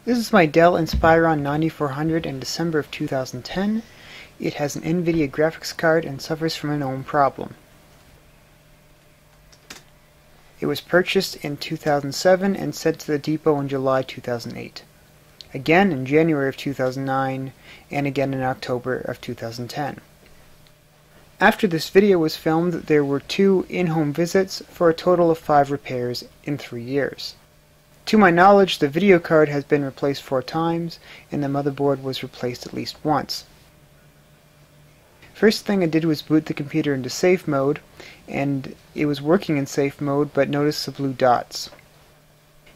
This is my Dell Inspiron 9400 in December of 2010. It has an NVIDIA graphics card and suffers from a known problem. It was purchased in 2007 and sent to the depot in July 2008. Again in January of 2009, and again in October of 2010. After this video was filmed, there were 2 in-home visits for a total of 5 repairs in 3 years. To my knowledge, the video card has been replaced 4 times, and the motherboard was replaced at least once. First thing I did was boot the computer into safe mode, and it was working in safe mode, but notice the blue dots.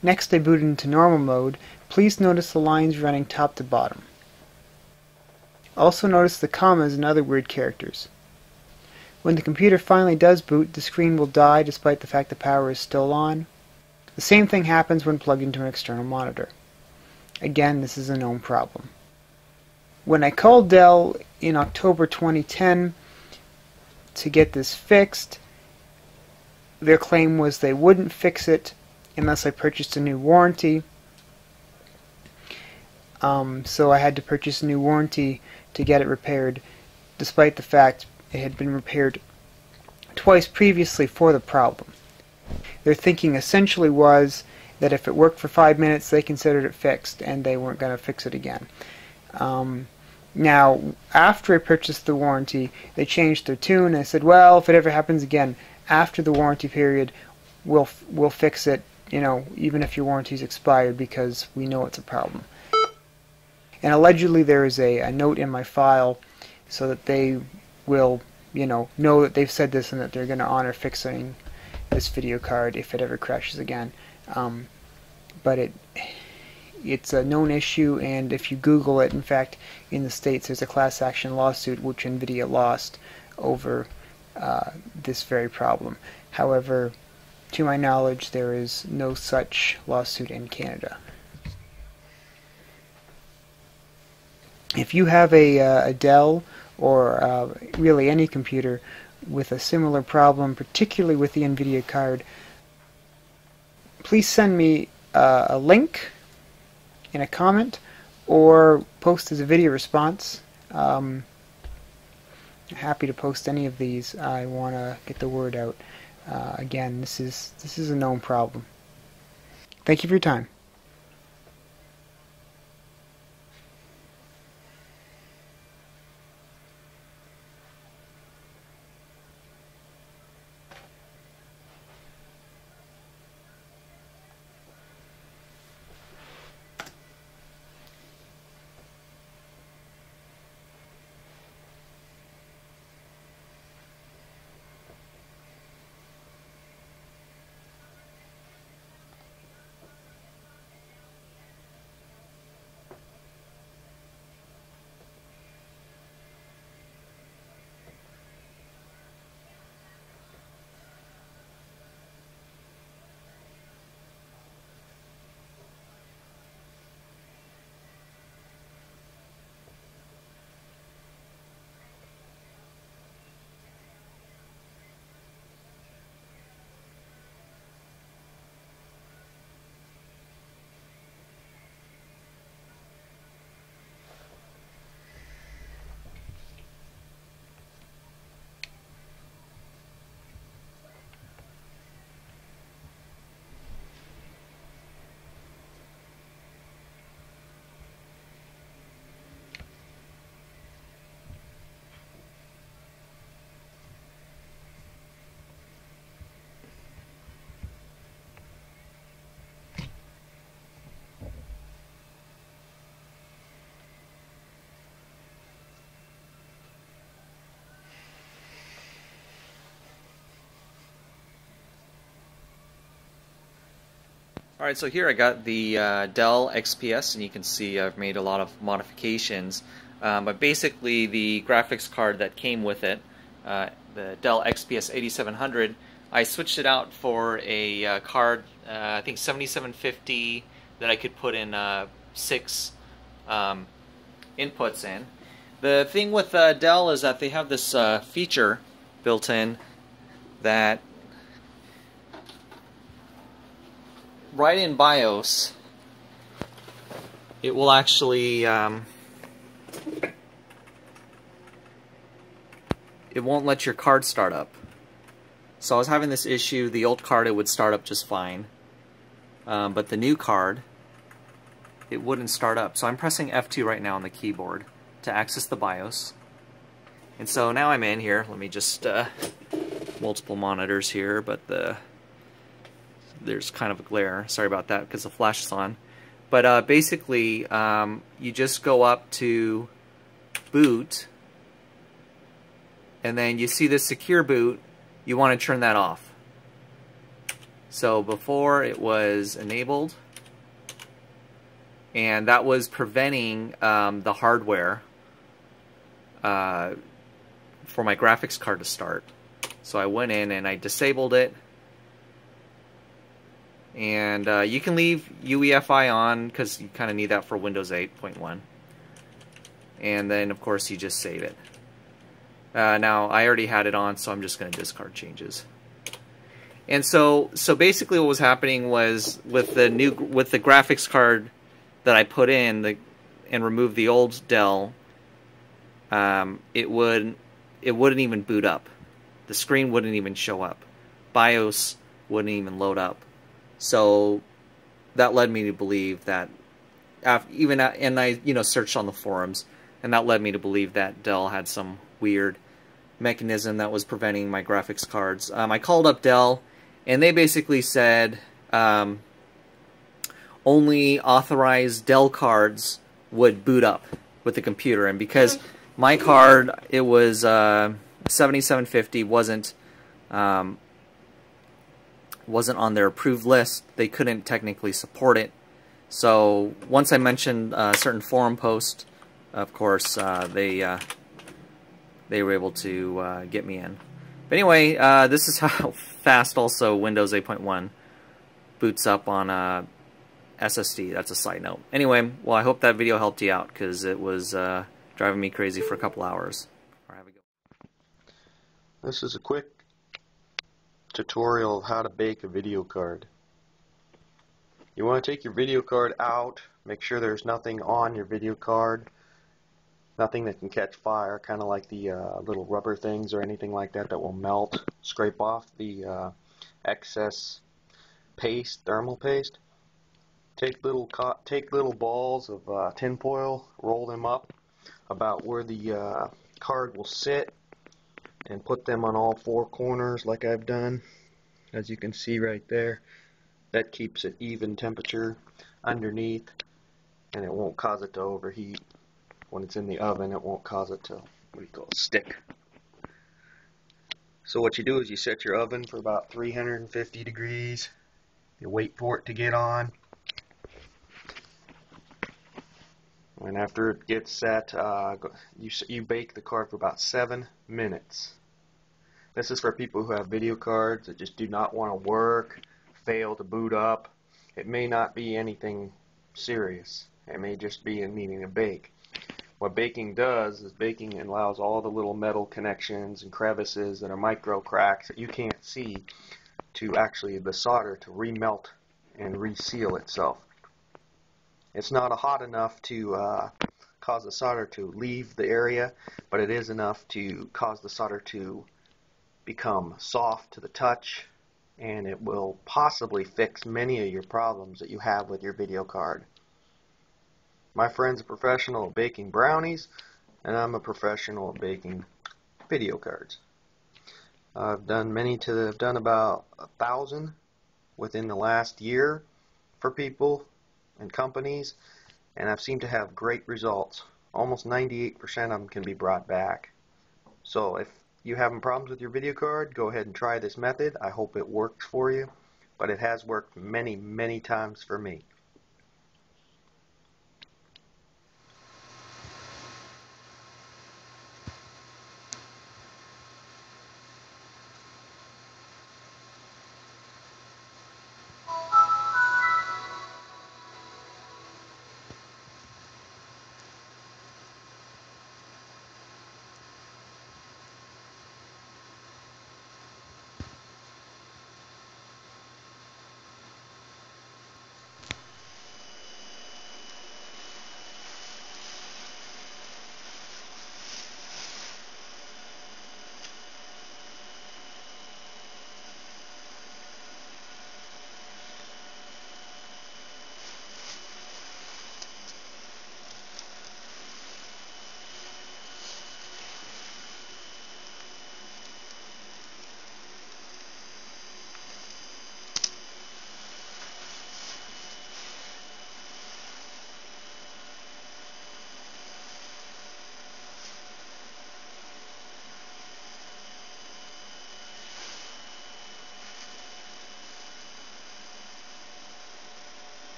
Next I booted into normal mode. Please notice the lines running top to bottom. Also notice the commas and other weird characters. When the computer finally does boot, the screen will die despite the fact the power is still on. The same thing happens when plugged into an external monitor. Again, this is a known problem. When I called Dell in October 2010 to get this fixed, their claim was they wouldn't fix it unless I purchased a new warranty. So I had to purchase a new warranty to get it repaired, despite the fact it had been repaired twice previously for the problem. Their thinking essentially was that if it worked for 5 minutes, they considered it fixed, and they weren't going to fix it again. Now, after I purchased the warranty, they changed their tune and said, well, if it ever happens again after the warranty period, we'll fix it, you know, even if your warranty's expired, because we know it's a problem. And allegedly there is a note in my file so that they will, you know that they've said this and that they're going to honor fixing this video card if it ever crashes again. But it's a known issue, and if you Google it, in fact, in the States there's a class action lawsuit which NVIDIA lost over this very problem. However, to my knowledge, there is no such lawsuit in Canada. If you have a Dell or really any computer with a similar problem, particularly with the NVIDIA card, please send me a link in a comment or post as a video response. I'm happy to post any of these. I want to get the word out. Again, this is a known problem. Thank you for your time. Alright, so here I got the Dell XPS, and you can see I've made a lot of modifications. But basically the graphics card that came with it, the Dell XPS 8700, I switched it out for a card, I think 7750, that I could put in 6 inputs in. The thing with Dell is that they have this feature built in that right in BIOS it will actually it won't let your card start up. So I was having this issue. The old card, it would start up just fine, but the new card, it wouldn't start up. So I'm pressing F2 right now on the keyboard to access the BIOS. And so now I'm in here. Let me just multiple monitors here, but there's kind of a glare. Sorry about that because the flash is on. But basically, you just go up to boot, and then you see the secure boot. You want to turn that off. So before it was enabled, and that was preventing the hardware for my graphics card to start. So I went in and I disabled it. And you can leave UEFI on because you kind of need that for Windows 8.1. And then, of course, you just save it. Now, I already had it on, so I'm just going to discard changes. And so basically what was happening was with the graphics card that I put in and removed the old Dell, it wouldn't even boot up. The screen wouldn't even show up. BIOS wouldn't even load up. So that led me to believe that, and I searched on the forums, and that led me to believe that Dell had some weird mechanism that was preventing my graphics cards. I called up Dell, and they basically said only authorized Dell cards would boot up with the computer, and because my card, it was 7750, wasn't on their approved list, they couldn't technically support it. So once I mentioned a certain forum post, of course, they were able to get me in. But anyway, this is how fast also Windows 8.1 boots up on a SSD. That's a side note. Anyway, well, I hope that video helped you out because it was driving me crazy for a couple hours. All right, have a go. This is a quick tutorial of how to bake a video card. You want to take your video card out, make sure there's nothing on your video card, nothing that can catch fire, kind of like the little rubber things or anything like that that will melt. Scrape off the excess paste, thermal paste. Take little balls of tinfoil, roll them up about where the card will sit, and put them on all four corners like I've done. As you can see right there, that keeps it even temperature underneath, and it won't cause it to overheat. When it's in the oven, it won't cause it to, stick. So what you do is you set your oven for about 350 degrees. You wait for it to get on. And after it gets set, you bake the card for about 7 minutes. This is for people who have video cards that just do not want to work, fail to boot up. It may not be anything serious. It may just be needing to bake. What baking does is baking allows all the little metal connections and crevices that are micro cracks that you can't see to actually the solder to remelt and reseal itself. It's not hot enough to cause the solder to leave the area, but it is enough to cause the solder to become soft to the touch, and it will possibly fix many of your problems that you have with your video card. My friend's a professional at baking brownies, and I'm a professional at baking video cards. I've done about 1,000 within the last year for people and companies, and I've seemed to have great results. Almost 98% of them can be brought back. So if you're having problems with your video card, go ahead and try this method. I hope it works for you, but it has worked many, many times for me.